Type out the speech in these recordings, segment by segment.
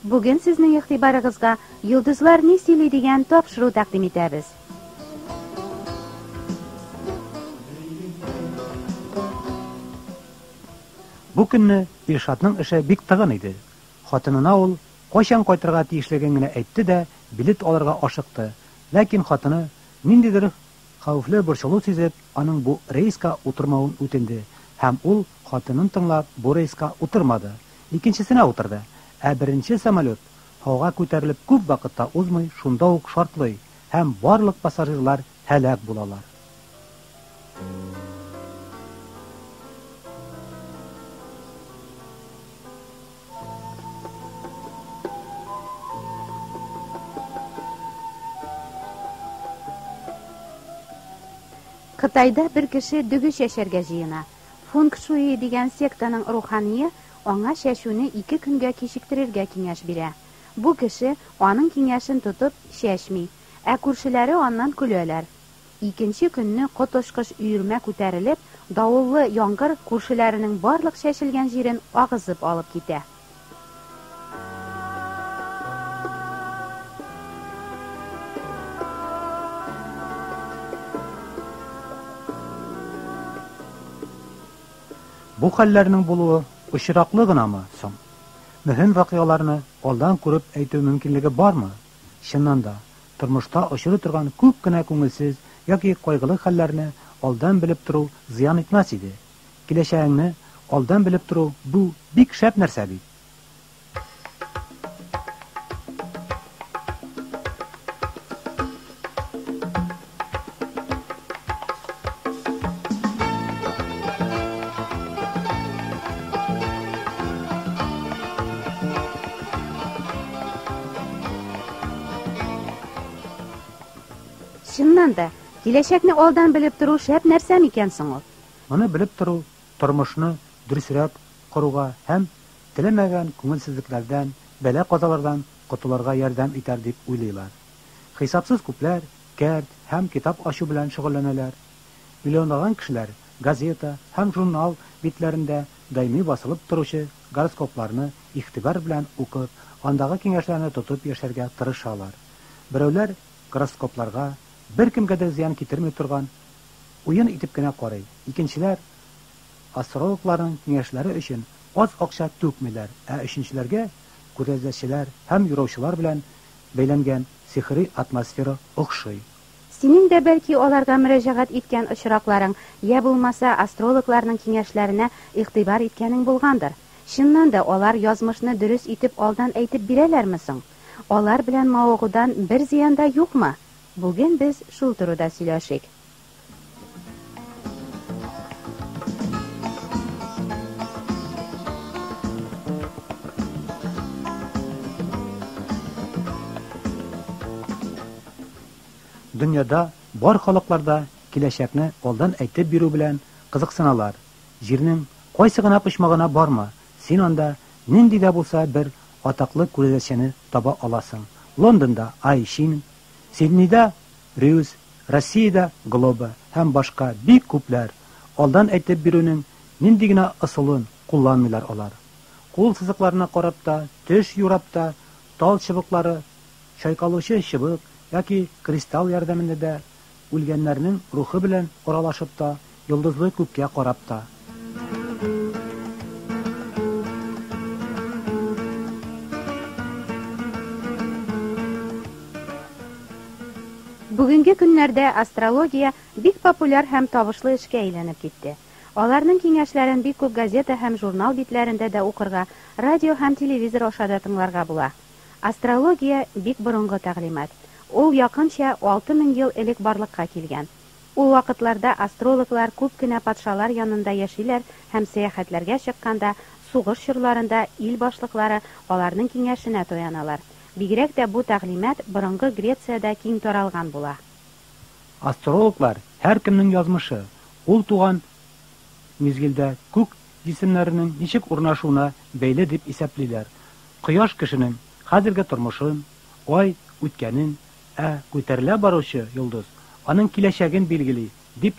Бүген сезнең игътибарыгызга Йолдызлар ни сөйли дигән тапшыру тәкъдим итәбез. Бу көнне Илшатның эше бик тыгын иде. Хатынына ул кайчан кайтырга тиешлеген генә әйтте дә, билет алырга ашыкты. Ләкин хатыны ниндидер хәвефле борчылу сизеп, аның бу рейска утырмавын үтенде. Һәм ул хатынын тыңлап, бу рейска утырмады. Икенчесенә утырды. Ә беренче самолет һавага күтәрелеп күп вакытта узмый, шунда ук шартлый, һәм барлык пассажирлар һәлак булалар. Кытайда бер кеше дөгеш яшәргә җыена. Фунг Шуи дигән сектаның рухание аңа чәчүне 2 көнгә кичектерергә киңәш бирә. Бу кеше аның киңәшен тотып чәчми, ә күршеләре аннан көләләр. Икенче көнне котошкыш өермә күтәрелеп, давыллы яңгыр күршеләренең барлык чәчелгән җирен агызып алып китә. Бу хәлләрнең булуы очраклы гынамы соң? Мөһим вакыйгаларны алдан күреп әйтү мөмкинлеге бармы? Чыннан да, тормышта очрый торган күп кенә күңелсез яки кайгылы хәлләрне алдан белеп тору зыян итмәс иде. Киләчәгеңне алдан белеп тору бу бик шәп нәрсә бит. Чыннан да, киләчәкне алдан белеп тору шәп нәрсә микән соң ул? Моны белеп тору тормышны дөресрәк коруга һәм теләмәгән күңелсезлекләрдән, бәла-казалардан котылырга ярдәм итәр дип уйлыйлар. Хисапсыз күпләр кәрт һәм китап ачу белән шөгыльләнәләр. Миллионлаган кешеләр газета һәм журнал битләрендә даими басылып торучы гороскопларны игътибар белән укып, андагы киңәшләрне тотып яшәргә тырышалар. Берәүләр гороскопларга беркемгә дә зыян китерми торган уен итеп кенә карый. Икенчеләр астрологларның киңәшләре өчен аз акча түкмиләр, ә өченчеләргә күрәзәчеләр һәм юраучылар белән бәйләнгән сихри атмосфера охшый. Синең дә бәлки аларга мөрәҗәгать иткән очракларың, я булмаса астрологларның киңәшләренә игътибар иткәнең булгандыр. Чыннан да алар язмышны дөрес итеп алдан әйтеп бирәләрме соң? Алар белән мавыгудан бер зыян да юкмы? Бүген без шул турыда сөйләшик. Дөньяда бар халыкларда киләчәкне алдан әйтеп бирү белән кызыксыналар. Җирнең кайсы гына почмагына барма, син анда нинди дә булса бер атаклы күрәзәчене таба аласың. Лондонда Айшин, Сиднейда Рюс, Россиядә Глоба һәм башка бик күпләр алдан әйтеп бирүнең нинди генә ысулын кулланмыйлар алар. Кул сызыкларына карап та, төш юрап та, тал чыбыклары, чайкалучы чыбык яки кристалл ярдәмендә дә үлгәннәрнең рухы белән аралашып та, йолдызлы күккә карап та. Бүгенге көннәрдә астрология бик популяр һәм табышлы эшкә әйләнеп китте. Аларның киңәшләрен бик күп газета һәм журнал битләрендә дә укырга, радио һәм телевизор аша да тыңларга була. Астрология бик борынгы тәгълимат. Ул якынча 6000 ел элек барлыкка килгән. Ул вакытларда астрологлар күп кенә патшалар янында яшиләр һәм сәяхәтләргә чыкканда, сугыш чорларында ил башлыклары аларның киңәшенә таяналар. Бигрәк тә бу тәгълимат борынгы Грециядә киң таралган була. Астрологлар һәр кемнең язмышы, ул туган мизгелдә күк җисемнәренең ничек урнашуына бәйле дип исәплиләр. Кояш кешенең хәзерге тормышын, ай үткәнен, күтәрелә баручы йолдыз аның киләчәген билгели дип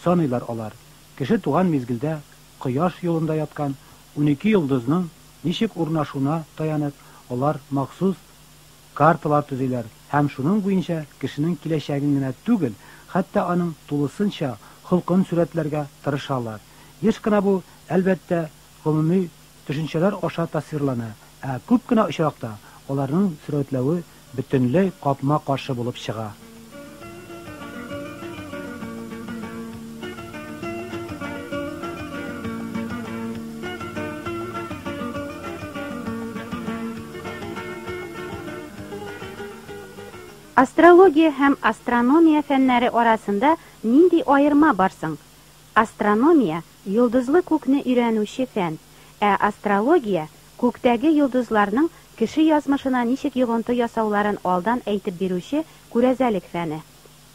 саныйлар алар. Кеше туган мизгелдә кояш юлында яткан 12 йолдызның ничек урнашуына таянып, Алар махсус карталар төзиләр һәм шуның буенча кешенең киләчәген генә түгел, хәтта аның тулысынча холкын сурәтләргә тырышалар. Еш кына бу, әлбәттә, гомуми төшенчәләр аша тасвирлана, ә күп кенә очракта аларның сурәтләве бөтенләй капма-каршы булып чыга. Астрология һәм астрономия фәннәре арасында нинди аерма барсың? Астрономия йолдызлы күкне өйрәнүче фән, ә астрология күктәге йолдызларның кеше язмышына ничек йогынты ясауларын алдан әйтеп бирүче күрәзәлек фәне.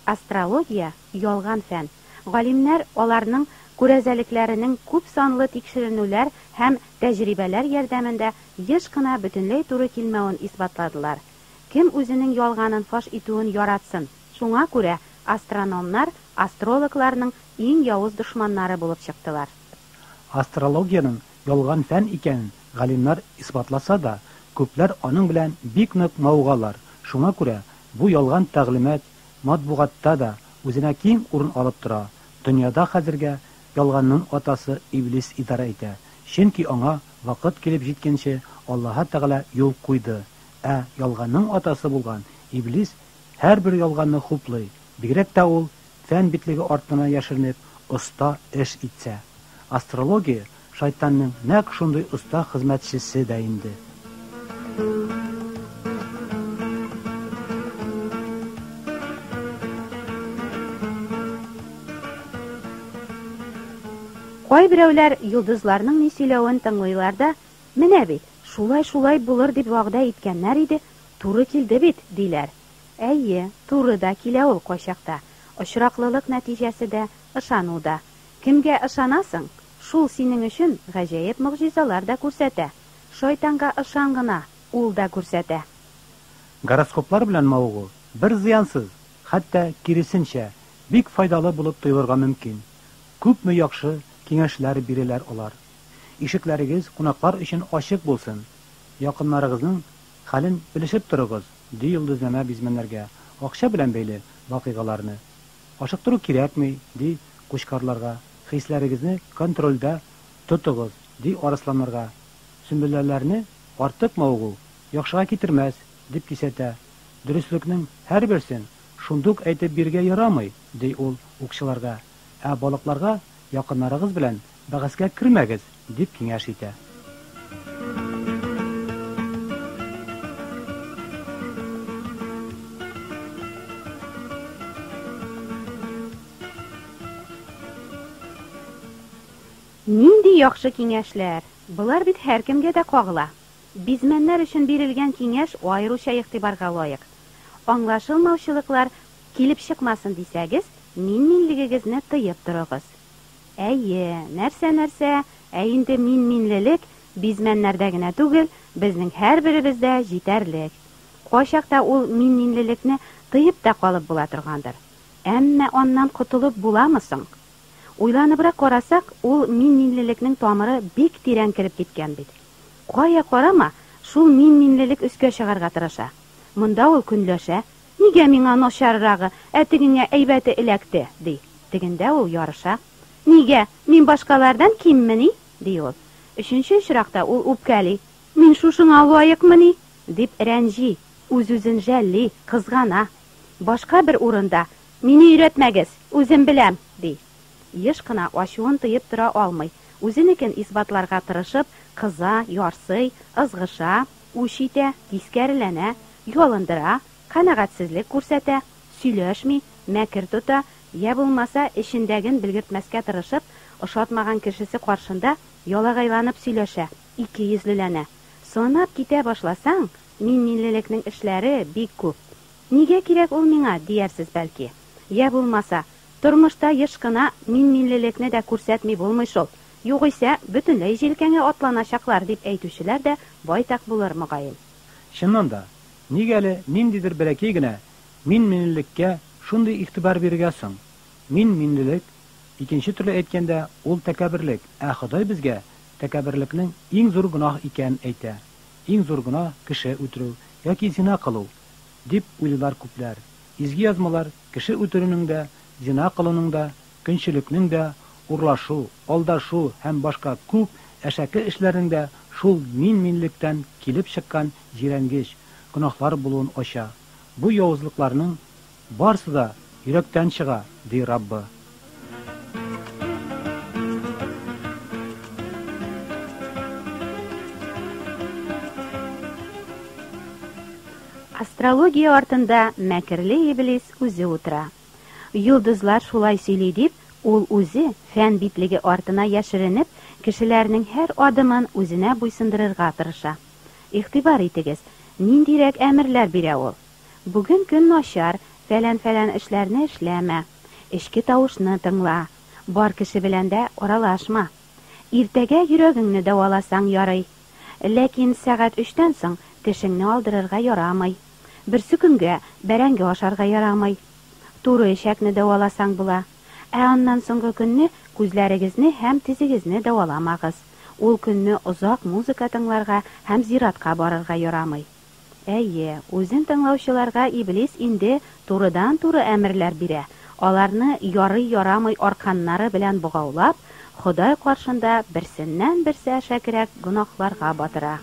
Астрология ялган фән. Галимнәр аларның күрәзәлекләренең күп санлы тикшеренүләр һәм тәҗрибәләр ярдәмендә еш кына бөтенләй туры килмәвен исбатладылар. Кем үзенең ялганын фаш итүен яратсын. Шуңа күрә астрономнар астрологларның иң явыз дошманнары булып чыктылар. Астрологияның ялган фән икәнен галимнар исбатласа да, күпләр аның белән бик нык маугалар. Шуңа күрә бу ялган тәгълимат матбугатта да үзенә киң урын алып тора. Дөньяда хәзергә ялганның атасы Иблис идара итә. Чөнки аңа вакыт килеп җиткәнче Аллаһ Тәгалә юл куйды. Ә ялганның атасы булган Иблис һәрбер ялганны хуплый, бигрәк тә ул фән битлеге артына яшеренеп оста эш итсә. Астрология шайтанның нәкъ шундый оста хезмәтчесе дә инде. Кайберәүләр йолдызларның ни сөйләвен тыңлыйлар да, менә бит, шулай булыр дип вәгъдә иткәннәр иде, туры килде бит, диләр. Әйе, туры да килә ул кайчакта. Очраклылык нәтиҗәсе дә, ышану да. Кемгә ышанасың? Шул синең өчен гаҗәеп мөгъҗизалар да күрсәтә. Шайтанга ышан гына, ул да күрсәтә. Гороскоплар белән мавыгу бер зыянсыз, хәтта киресенчә, бик файдалы булып тоелырга мөмкин. Күпме яхшы киңәшләр бирәләр алар. Ишекләрегез кунаклар өчен ачык булсын. Якыннарыгызның хәлен белешеп торыгыз, ди йолдызнама бизмәннәргә акча белән бәйле вакыйгаларны. Ашыктыру кирәкми, ди кушкарларга. Хисләрегезне контрольдә тотыгыз, ди арысланнарга. Сүмбелләрне артык мавыгу яхшыга китермәс, дип кисәтә. Дөреслекнең һәрберсен шундук әйтеп биргә ярамый, ди ул укчыларга. Ә балыкларга якыннарыгыз белән бәгазгә кирмәгез, дип киңәш итә. Нинди яхшы киңәшләр. Булар бит һәркемгә дә кагыла. Бизмәннәр өчен бирелгән киңәш аеруча игътибарга лаек. Аңлашылмаучылыклар килеп чыкмасын дисәгез, минлегегезне тыеп торыгыз. Әйе, нәрсә, инде минлелек бизмәннәрдә генә түгел, безнең һәрберебездә җитәрлек. Кайчакта ул минлелекне тыеп та калып була торгандыр. Әмма аннан котылып буламы соң? Уйланыбрак карасак, ул минлелекнең тамыры бик тирән кирип киткән бит. Кая карама, шул минлелек үскә чыгарга тырыша. Монда ул көнләшә, нигә миңа начаррагы, тегеңә әйбәте эләкте, ди. Тегендә ул ярыша. Нигә, мин башкалардан киммени, ди ул. Өченче очракта ул үпкәли. Мин шушыңа лаекмыни, дип рәнҗи, үз-үзен жәлли, кызгана. Башка бер урында, мине өйрәтмәгез, үзем беләм, ди. Еш кына ачуын тыеп тора алмый, үзенекен исбатларга тырышып, кыза, ярсый, ызгыша, үч итә, тискәреләнә, ялындыра, канәгатьсезлек күрсәтә, сөйләшми, мәкер тота, я булмаса эчендәген белгертмәскә тырышып, ошатмаган кешесе каршында ялагайланып сөйләшә, икейөзлеләнә. Санап китә башласаң, минлелекнең эшләре бик күп. Нигә кирәк ул миңа, диярсез бәлки. Я булмаса, тормышта еш кына минлелекне дә күрсәтми булмый шул. Югыйсә, бөтенләй җилкәңә атланачаклар дип әйтүчеләр дә байтак булыр мөгаен. Чыннан да, нигә әле ниндидер бәләкәй генә минлеккә шундый игътибар бирергә соң? Минлелек, икенче төрле әйткәндә, ул тәкәбберлек, Ходай безгә тәкәбберлекнең иң зур гынах икәнен әйтә. иң зур гына кеше үтерү яки зина кылу дип уйлыйлар күпләр. Изге язмалар кеше үтерүнең дә, зина кылуның да, көнчелекнең дә, урлашу, алдашу һәм башка күп әшәке эшләрнең дә шул минлектән килеп чыккан җирәнгеч гөнаһлар булуын ача. Бу явызлыкларның барысы да йөрәктән чыга, ди Раббы. Астрология артында мәкерле иблис үзе утыра. Йолдызлар шулай сөйли дип, ул үзе фән битлеге артына яшеренеп, кешеләрнең һәр адымын үзенә буйсындырырга тырыша. Игътибар итегез, ниндирәк әмерләр бирә ул? Бүген көн начар, фәлән эшләрне эшләмә, эчке тавышны тыңла, бар кеше белән дә аралашма. Иртәгә йөрәгеңне дәваласаң ярый, ләкин сәгать 3тән соң тешеңне алдырырга ярамый. Берсе көнгә бәрәңге ашарга ярамый. Туры эчәкне дәваласаң була. Аннан соңгы көнне күзләрегезне һәм тизегезне дәваламагыз. Ул көнне озак музыка тыңларга һәм зиратка барырга ярамый. Әйе, үзен тыңлаучыларга иблис инде турыдан-туры әмерләр бирә. Аларны ярый-ярамый арканнары белән богаулап, Ходай каршында берсеннән-берсе шәкерәк гөнаһларга батыра.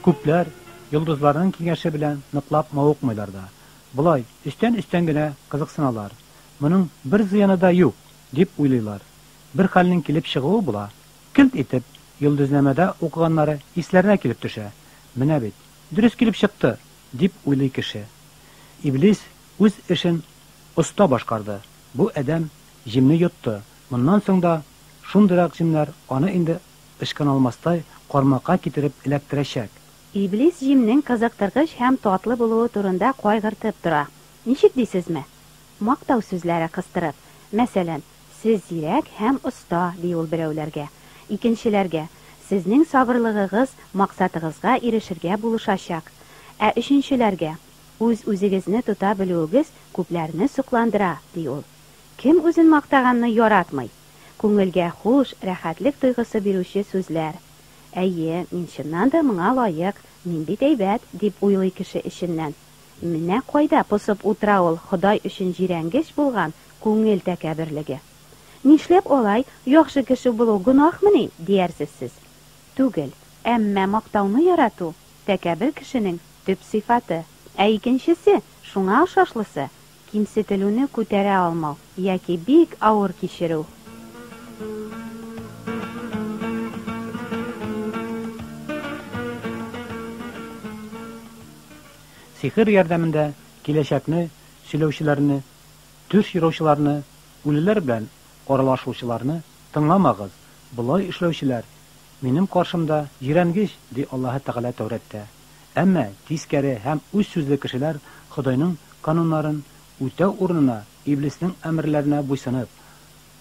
Күпләр йолдызларның киңәше белән ныклап мавыкмыйлар да. Булай өстән генә кызыксыналар. Моның бер зыяны да юк, дип уйлыйлар. Бер хәлнең килеп чыгуы була. Килт итеп йолдызнамәдә укыганнары исләренә килеп төшә. Менә бит, дөрес килеп чыкты, дип уйлый кеше. Иблис үз эшен оста башкарды. Бу әдәм җимне йотты. Моннан соң да шундыйрак җимнәр аны инде ышкын алмастай кармакка китереп эләктерәчәк. Иблис җимнең кызыктыргыч һәм татлы булуы турында кайгыртып тора. Ничек дисезме? Мактау сүзләре кыстырып. Мәсәлән, сез зирәк һәм оста, ди ул берәүләргә. Икенчеләргә, сезнең сабырлыгыгыз максатыгызга ирешергә булышачак. Ә өченчеләргә, үз-үзегезне тота белүегез күпләрне сокландыра, ди ул. Кем үзен мактаганны яратмый? Күңелгә хуш, рәхәтлек тойгысы бирүче сүзләр. Әйе, мин чыннан да моңа лаек, мин бит әйбәт, дип уйлый кеше эченнән. Менә кайда посып утыра ул Ходай өчен җирәнгеч булган күңел тәкәбберлеге. Нишләп алай яхшы кеше булу гөнаһмыни, диярсез сез? Түгел, әмма мактауны ярату тәкәббер кешенең төп сыйфаты. Ә икенчесе, шуңа охшашлысы, кимсетелүне күтәрә алмау яки бик авыр кичерү. Сихir ярдәмендә киләчәкне сөйләүчеләрне, төш йөрүчеләрне, үлеләр белән аралашучыларны тыңламагыз. Булай эшләүчеләр минем каршымда җирәнгеч, ди Аллаһ Тәгалә Тәүрәттә. Әмма тискәре һәм үз сүзле кешеләр Худайның кануннарын үтәү урынына иблисның әмерләренә буйсынып,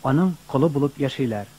аның колы булып яшиләр.